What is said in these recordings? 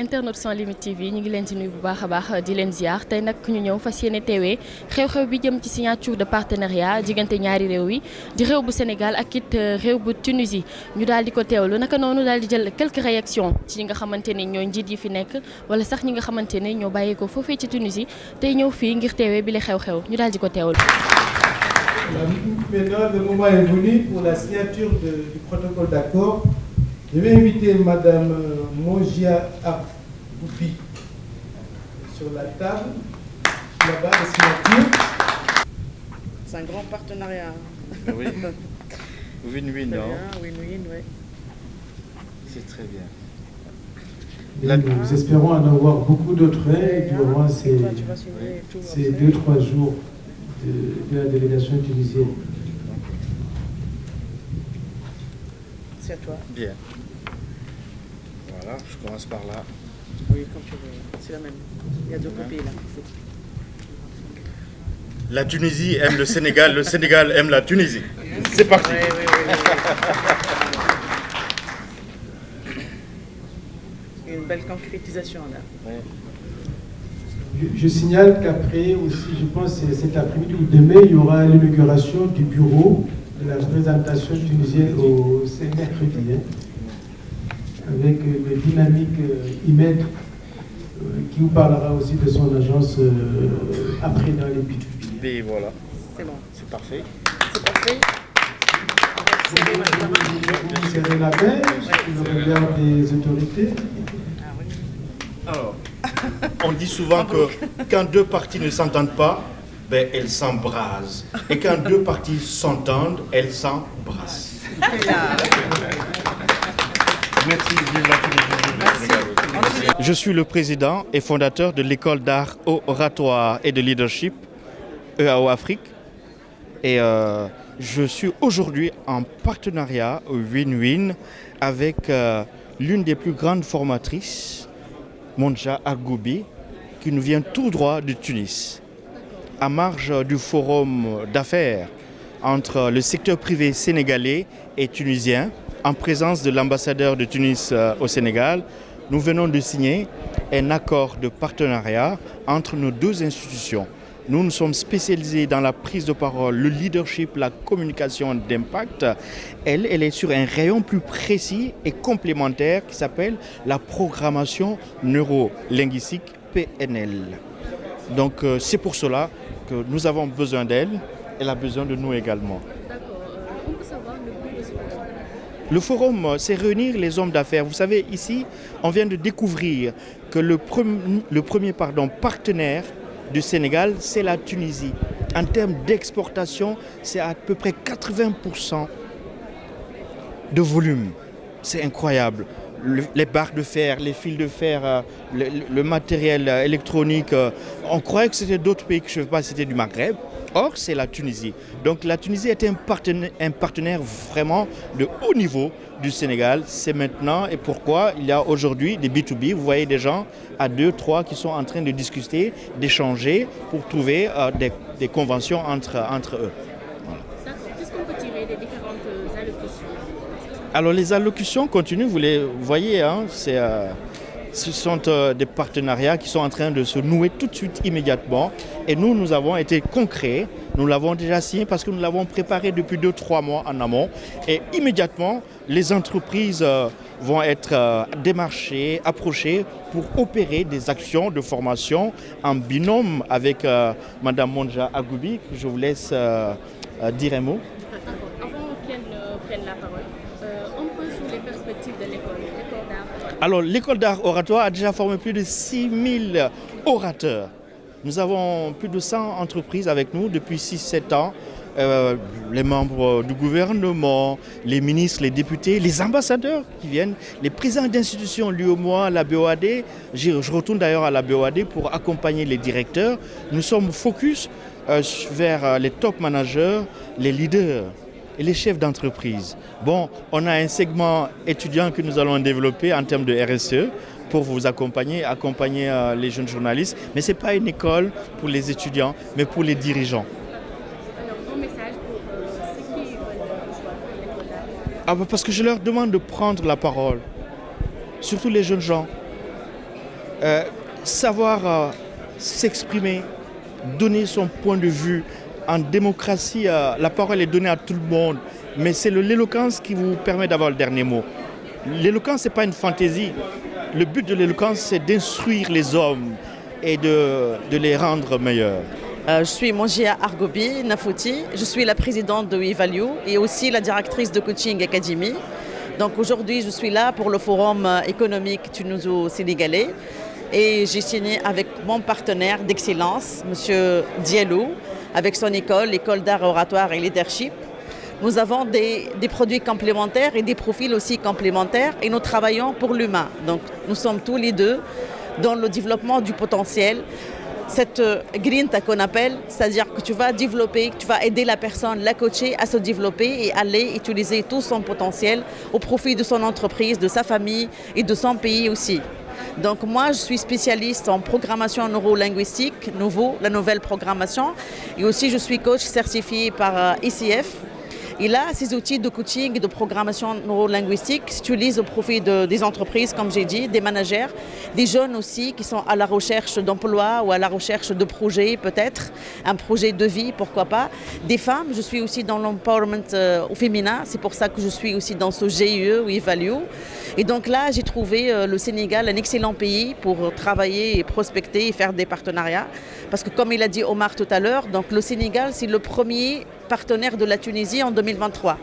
internet Sans Limites TV ñu ngi leen di nuyu bu baax a baax di leen ziar tey nag ñu ñëw fas yéene teewee xew-xew bi jëm ci signature de partenariat diggante ñaari réew yi di réew bu Sénégal ak it réew bu Tunisie ñu daal di ko teewlu naka noonu daal di jël quelques réactions ci ñi nga xamante ni ñooy njiit yi fi nekk wala sax ñi nga xamante ne ñoo bàyyee ko foofee ci Tunisie tey ñëw fii ngir teewee bi la xew-xew ñu daal di ko teewlu. Maintenant, le moment est venu pour la signature du protocole d'accord. Je vais inviter Madame Mongia Arboubi sur la table, là-bas, la signature. C'est un grand partenariat. Oui. Win-win, non? Win-win, oui. C'est très bien. Nous espérons en avoir beaucoup d'autres durant ces 2-3 jours de la délégation tunisienne. C'est à toi. Bien. Voilà, je commence par là. Oui, comme tu veux. C'est la même. Il y a deux copies là. La Tunisie aime le Sénégal aime la Tunisie. C'est parti. Oui. Une belle concrétisation là. Oui. Je signale qu'après aussi, je pense que cet après-midi ou demain, il y aura l'inauguration du bureau de la représentation tunisienne c'est mercredi, avec le dynamique Imed qui vous parlera aussi de son agence après dans les B2B. Et voilà. C'est bon. C'est parfait. C'est parfait. Vous serrez la main, le regard des autorités. Alors, on dit souvent que quand deux parties ne s'entendent pas, ben, elles s'embrasent. Et quand deux parties s'entendent, elles s'embrassent. Merci, vive la Tunisie. Je suis le président et fondateur de l'école d'art oratoire et de leadership EAO Afrique. Et je suis aujourd'hui en partenariat win-win avec l'une des plus grandes formatrices, Monja Arboubi, qui nous vient tout droit de Tunis, à marge du forum d'affaires entre le secteur privé sénégalais et tunisien, en présence de l'ambassadeur de Tunis au Sénégal. Nous venons de signer un accord de partenariat entre nos deux institutions. Nous sommes spécialisés dans la prise de parole, le leadership, la communication d'impact. Elle est sur un rayon plus précis et complémentaire qui s'appelle la programmation neurolinguistique PNL. Donc c'est pour cela que nous avons besoin d'elle. Elle a besoin de nous également. D'accord. On peut savoir le but de ce forum? Le forum, c'est réunir les hommes d'affaires. Vous savez, ici, on vient de découvrir que le premier partenaire du Sénégal, c'est la Tunisie. En termes d'exportation, c'est à peu près 80% de volume. C'est incroyable. Les barres de fer, les fils de fer, le matériel électronique. On croyait que c'était d'autres pays, que je ne sais pas, c'était du Maghreb. Or, c'est la Tunisie. Donc la Tunisie est un partenaire vraiment de haut niveau du Sénégal. C'est maintenant et pourquoi il y a aujourd'hui des B2B. Vous voyez des gens à 2, 3 qui sont en train de discuter, d'échanger pour trouver des conventions entre eux. Voilà. D'accord. Qu'est-ce qu'on peut tirer des différentes allocutions? Alors les allocutions continuent, vous les voyez, ce sont des partenariats qui sont en train de se nouer tout de suite, immédiatement. Et nous avons été concrets, nous l'avons déjà signé parce que nous l'avons préparé depuis 2-3 mois en amont. Et immédiatement, les entreprises vont être démarchées, approchées pour opérer des actions de formation en binôme avec Madame Monja Arboubi. Je vous laisse dire un mot. Avant qu'elle prenne la parole, un peu sur les perspectives de l'école d'art. Alors, l'école d'art oratoire a déjà formé plus de 6000 orateurs. Nous avons plus de 100 entreprises avec nous depuis 6-7 ans. Les membres du gouvernement, les ministres, les députés, les ambassadeurs qui viennent, les présidents d'institutions, l'UOMOA, la BOAD. Je retourne d'ailleurs à la BOAD pour accompagner les directeurs. Nous sommes focus vers les top managers, les leaders et les chefs d'entreprise. Bon, on a un segment étudiant que nous allons développer en termes de RSE pour vous accompagner les jeunes journalistes. Mais ce n'est pas une école pour les étudiants, mais pour les dirigeants. Alors, ton message pour ceux qui veulent rejoindre l'école d'art? Parce que je leur demande de prendre la parole, surtout les jeunes gens. savoir s'exprimer, donner son point de vue. En démocratie, la parole est donnée à tout le monde, mais c'est l'éloquence qui vous permet d'avoir le dernier mot. L'éloquence, ce n'est pas une fantaisie. Le but de l'éloquence, c'est d'instruire les hommes et de les rendre meilleurs. Je suis Mongia Argobi Nafouti, je suis la présidente de WeValue et aussi la directrice de Coaching Academy. Donc aujourd'hui, je suis là pour le forum économique tunuso-sénégalais et j'ai signé avec mon partenaire d'excellence, M. Diallo, avec son école, l'école d'art oratoire et leadership. Nous avons des produits complémentaires et des profils aussi complémentaires et nous travaillons pour l'humain. Donc nous sommes tous les deux dans le développement du potentiel. Cette grinta qu'on appelle, c'est-à-dire que tu vas développer, tu vas aider la personne, la coacher à se développer et aller utiliser tout son potentiel au profit de son entreprise, de sa famille et de son pays aussi. Donc moi, je suis spécialiste en programmation neurolinguistique, la nouvelle programmation, et aussi je suis coach certifié par ICF. Et là, ces outils de coaching et de programmation neurolinguistique s'utilisent au profit des entreprises, comme j'ai dit, des managers, des jeunes aussi qui sont à la recherche d'emploi ou à la recherche de projets peut-être, un projet de vie, pourquoi pas. Des femmes, je suis aussi dans l'empowerment au féminin, c'est pour ça que je suis aussi dans ce GIE WeValue. Et donc là, j'ai trouvé le Sénégal un excellent pays pour travailler et prospecter et faire des partenariats. Parce que comme il a dit Omar tout à l'heure, donc le Sénégal, c'est le premier partenaire de la Tunisie en 2023,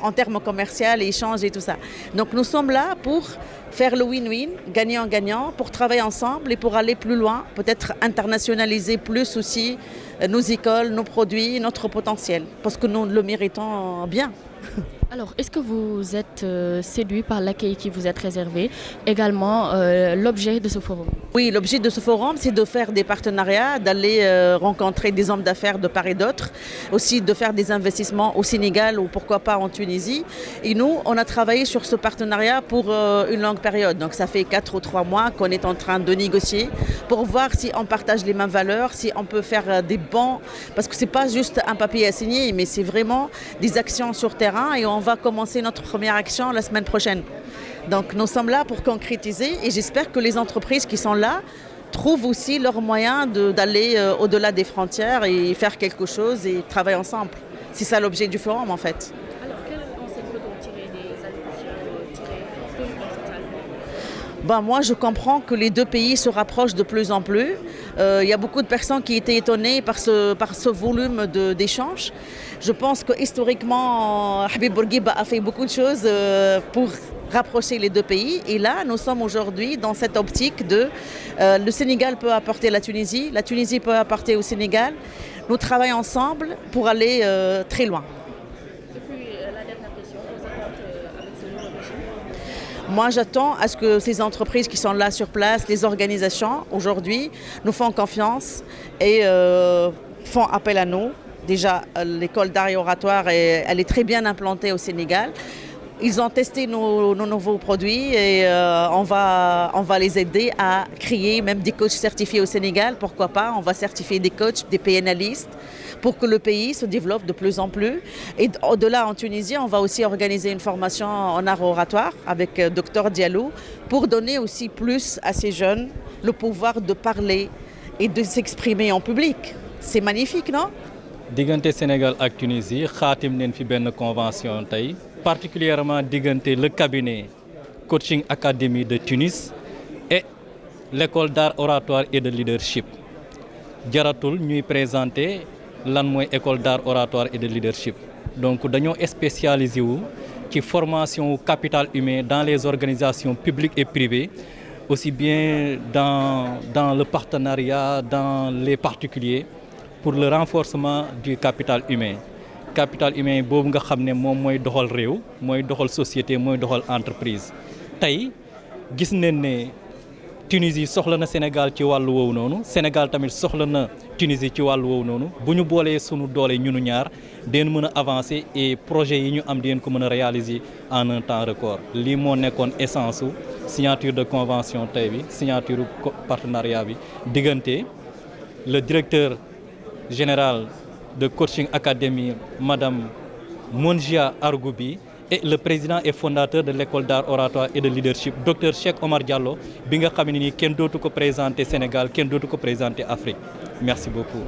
en termes commerciaux et échanges et tout ça. Donc nous sommes là pour faire le win-win, gagnant-gagnant, pour travailler ensemble et pour aller plus loin, peut-être internationaliser plus aussi nos écoles, nos produits, notre potentiel, parce que nous le méritons bien. Alors, est-ce que vous êtes séduit par l'accueil qui vous est réservé, également l'objet de ce forum? Oui, l'objet de ce forum, c'est de faire des partenariats, d'aller rencontrer des hommes d'affaires de part et d'autre, aussi de faire des investissements au Sénégal ou pourquoi pas en Tunisie. Et nous, on a travaillé sur ce partenariat pour une longue période. Donc ça fait 4 ou 3 mois qu'on est en train de négocier pour voir si on partage les mêmes valeurs, si on peut faire des bons, parce que ce n'est pas juste un papier à signer, mais c'est vraiment des actions sur terrain et on va commencer notre première action la semaine prochaine. Donc nous sommes là pour concrétiser et j'espère que les entreprises qui sont là trouvent aussi leurs moyens d'aller au-delà des frontières et faire quelque chose et travailler ensemble. C'est ça l'objet du forum en fait. Alors, quel enseignement peut-on tirer des allocutions dans cette salle? Moi, je comprends que les deux pays se rapprochent de plus en plus. Il y a beaucoup de personnes qui étaient étonnées par ce volume d'échanges. Je pense que historiquement, Habib Bourguiba a fait beaucoup de choses pour rapprocher les deux pays. Et là, nous sommes aujourd'hui dans cette optique de le Sénégal peut apporter la Tunisie peut apporter au Sénégal. Nous travaillons ensemble pour aller très loin. Et puis, la dernière question, vous attendez avec ce nouveau régime? Moi, j'attends à ce que ces entreprises qui sont là sur place, les organisations, aujourd'hui, nous font confiance et font appel à nous. Déjà, l'école d'art et oratoire, elle est très bien implantée au Sénégal. Ils ont testé nos nouveaux produits et on va les aider à créer même des coachs certifiés au Sénégal. Pourquoi pas? On va certifier des coachs, des PNListes pour que le pays se développe de plus en plus. Et au-delà, en Tunisie, on va aussi organiser une formation en art oratoire avec Dr Diallo pour donner aussi plus à ces jeunes le pouvoir de parler et de s'exprimer en public. C'est magnifique, non? Diggante Sénégal ak Tunisie xaatim nañ fi benn convention tey particulièrement diggante le cabinet Coaching Academy de Tunis et l'école d'art oratoire et de leadership. Jaratul ñuy présenter lan mooy école d'art oratoire et de leadership. Donc dañoo spécialisé wu ci formation capital humain dans les organisations publiques et privées, aussi bien dans le partenariat, dans les particuliers, pour le renforcement du capital humain. Capital humain boobu nga xam ne moom mooy doxal réew mooy doxal société mooy doxal entreprise. Tey gis nañ ne Tunisie soxla na Sénégal ci wàllu woowu noonu Sénégal tamit soxla na Tunisie ci wàllu woowu noonu bu ñu boolee sunu doole ñunu ñaar deen mën a avancer et projet yi ñu am deen ko mën a réaliser en un temps record. Lii moo nekkoon essence su signature de convention tey bi signature partenariat bi diggante le directeur général de Coaching Academy, Madame Mongia Argoubi, et le président et fondateur de l'école d'art oratoire et de leadership Dr Cheikh Omar Diallo bi nga xam ne nii kenn dootu ko présenter Sénégal kenn dootu ko présenter Afrique merci beaucoup.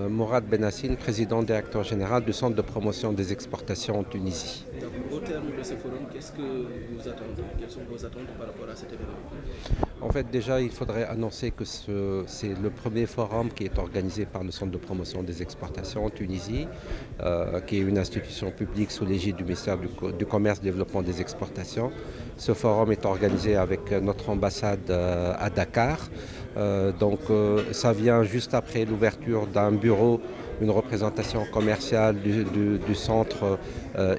Mourad Benassine, président directeur général du Centre de promotion des exportations en Tunisie. Au terme de ce forum, qu'est-ce que vous attendez? Quelles sont vos attentes par rapport à cet événement? En fait, déjà, il faudrait annoncer que c'est le premier forum qui est organisé par le Centre de promotion des exportations en Tunisie, qui est une institution publique sous l'égide du ministère du Commerce, Développement des Exportations. Ce forum est organisé avec notre ambassade à Dakar. Donc, ça vient juste après l'ouverture d'un bureau, une représentation commerciale du centre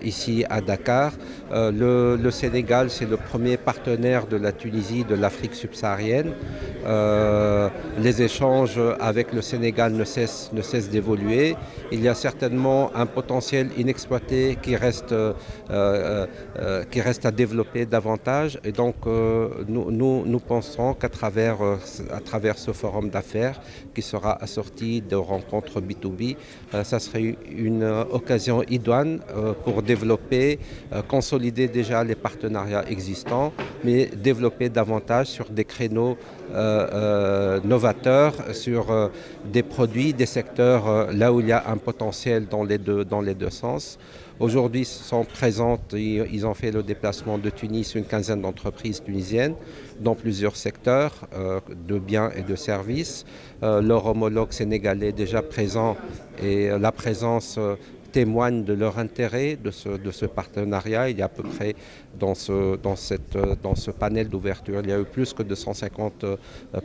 ici à Dakar. Le Sénégal, c'est le premier partenaire de la Tunisie, de l'Afrique subsaharienne. Les échanges avec le Sénégal ne cessent d'évoluer. Il y a certainement un potentiel inexploité qui reste à développer davantage. Et donc, nous pensons qu'à travers ce forum d'affaires qui sera assorti de rencontres B2B, ça serait une occasion idoine pour développer, consolider déjà les partenariats existants, mais développer davantage sur des créneaux novateurs, sur des produits, des secteurs là où il y a un potentiel dans les deux sens. Aujourd'hui, sont présentes, ils ont fait le déplacement de Tunis, une quinzaine d'entreprises tunisiennes dans plusieurs secteurs de biens et de services. Leur homologue sénégalais déjà présent et la présence témoigne de leur intérêt de ce partenariat. Il y a à peu près dans ce panel d'ouverture, il y a eu plus que 250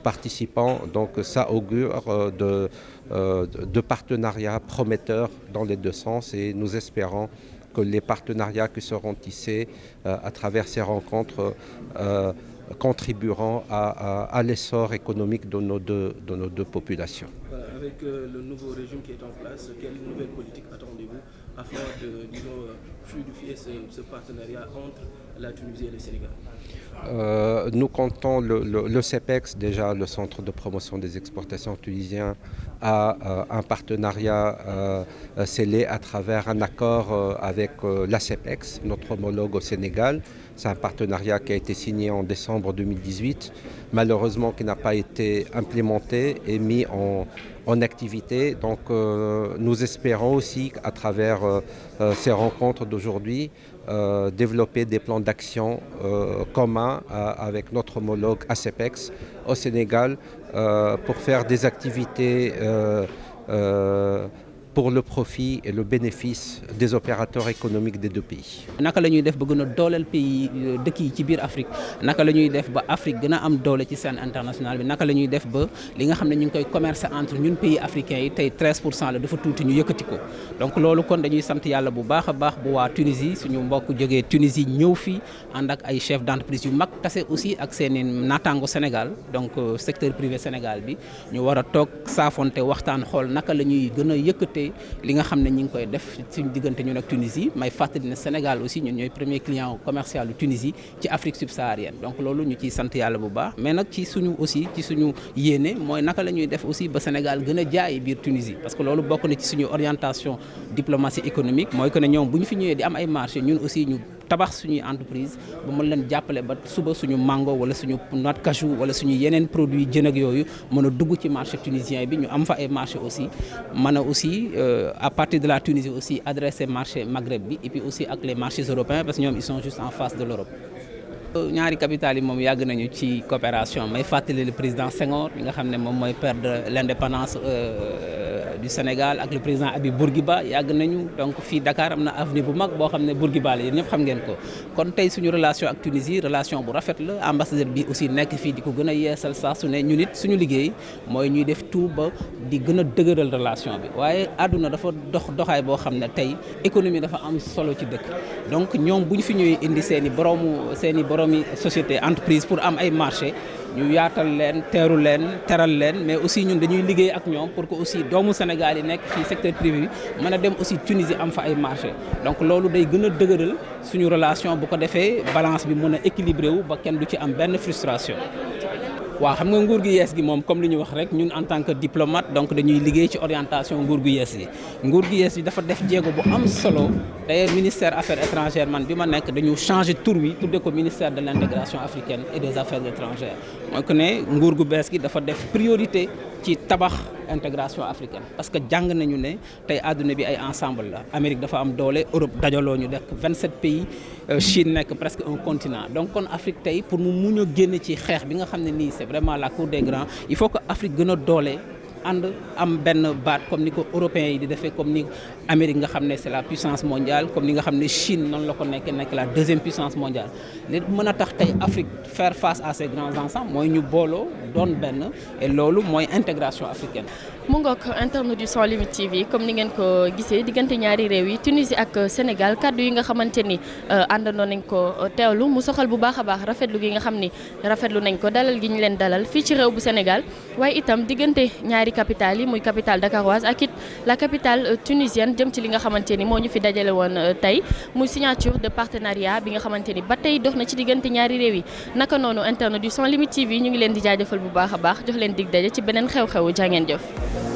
participants. Donc ça augure de partenariats prometteurs dans les deux sens et nous espérons que les partenariats qui seront tissés à travers ces rencontres contribueront à l'essor économique de nos deux populations. Voilà, avec le nouveau régime qui est en place, quelle nouvelle politique attendez-vous afin de, fluidifier ce partenariat entre la Tunisie et le Sénégal? Nous comptons le CEPEX, déjà le Centre de promotion des exportations tunisien, a un partenariat scellé à travers un accord avec la CEPEX, notre homologue au Sénégal. C'est un partenariat qui a été signé en décembre 2018, malheureusement qui n'a pas été implémenté et mis en activité. Donc nous espérons aussi qu'à travers ces rencontres d'aujourd'hui, développer des plans d'action communs avec notre homologue ACEPEX au Sénégal pour faire des activités pour le profit et le bénéfice des opérateurs économiques des deux pays. naka la ñuy def ba gën a dooleel pays dëkk yi ci biir Afrique naka la ñuy def ba Afrique gën a am doole ci scène internationale bi naka la ñuy def ba li nga xam ne ñu ngi koy commercer entre ñun pays africains yi tey 13% la dafa tuuti ñu yëkkati ko donc loolu kon dañuy sant yàlla bu baax a baax bu waa Tunisie suñu mbokk jógee Tunisie ñëw fii ànd ak ay chefs d'entreprise yu mag tase aussi ak seeni naataango Sénégal donc secteur privé Sénégal bi ñu war a toog saafonte waxtaan xool naka la ñuy gën a yëkkatee li nga xam ne ñi ngi koy def suñu diggante ñun ak Tunisie may fàttali ne Sénégal aussi ñun ñooy premier client commercial du Tunisie ci Afrique subsaharienne donc loolu ñu ciy sant yàlla bu baax mais nag ci suñu yéene mooy naka la ñuy def aussi ba Sénégal gën a jaay biir Tunisie parce que loolu bokk na ci suñu orientation diplomatie économique mooy que ne ñoom bu ñu fi ñëwee di am ay marché ñun aussi ñu tabax suñuy entreprise ba mën leen jàppale ba suba suñu mango wala suñu noix de cajou wala suñu yeneen produit jën ak yooyu mën a dugg ci marché tunisien bi ñu am fa ay marché aussi mën a aussi à partir de la Tunisie aussi adresser marché Maghreb bi et puis aussi ak les marchés européens parce que ñoom ils sont juste en face de l'Europe. ñaari capitales yi moom yàgg nañu ci coopération may fàttali le président Senghor mi nga xam ne moom mooy père de l'indépendance du Sénégal ak le président Habib Bourguiba yàgg nañu donc fii Dakar am na avenue bu mag boo xam ne Bourguiba la yéen ñëpp xam ngeen ko kon tey suñu relation ak Tunisie relation bu rafet la ambassadeur bi aussi nekk fii di ko gën a yeesal saa su ne ñun it suñu liggéey mooy ñuy def tout ba di gën a dëgëral relation bi waaye àdduna dafa doxaay boo xam ne tey économie dafa am solo ci dëkk donc ñoom bu ñu fi ñëwee indi seen i boroomi société entreprise pour am ay marché ñu yaatal leen teeru leen teral leen mais aussi ñun dañuy liggéey ak ñoom pour que aussi doomu Sénégal yi nekk fii secteur privé bi mën a dem aussi Tunisie am fa ay marché donc loolu day gën a dëgëral suñu relation bu ko defee balance bi mën a équilibré wu ba kenn du ci am benn frustration waaw xam nga nguur gu yees gi moom comme li ñu wax rek ñun en tant que diplomate donc dañuy liggéey ci orientation nguur gu yees yi nguur gu yees yi dafa def jéego bu am solo d'ailleurs ministère affaires étrangères man bi ma nekk dañu changer tur wi tudde ko ministère de l'intégration africaine et des affaires étrangères mooy que ne nguur gu bees gi dafa def priorité ci tabax intégration africaine parce que jàng nañu ne tey àdduna bi ay ensemble la Amérique dafa am doole Europe dajaloo ñu nekk 27 pays Chine nekk presque un continent donc kon Afrique tey pour mu mun a génn ci xeex bi nga xam ne nii c'est vraiment la cour des grands il faut que Afrique gën a doole ànd am benn baat comme ni ko européens yi di defee comme ni Amérique nga xam ne c'est la puissance mondiale comme ni nga xam ne Chine noonu la ko nekk la deuxième puissance mondiale li mën a tax tey Afrique faire face à ces grands ensembles mooy ñu booloo doon benn et loolu mooy intégration africaine. mu ngoog internet du Sans Limites TV comme ni ngeen ko gisee diggante ñaari réew yi Tunisie ak Sénégal kaddu yi nga xamante ni àndandoo nañ ko teewlu mu soxal bu baax a baax rafetlu gi nga xam ni rafetlu nañ ko dalal gi ñu leen dalal fii ci réew bu Sénégal waaye itam diggante ñaari capitale yi muy capitale dakaroise ak it la capitale tunisienne jëm ci li nga xamante ni moo ñu fi dajale woon tey muy signature de partenariat bi nga xamante ni ba tey dox na ci diggante ñaari réew yi naka noonu internet du Sans Limites TV ñu ngi leen di jaajëfal bu baax a baax jox leen dig daje ci beneen xew-xewu jaa ngeen jëf.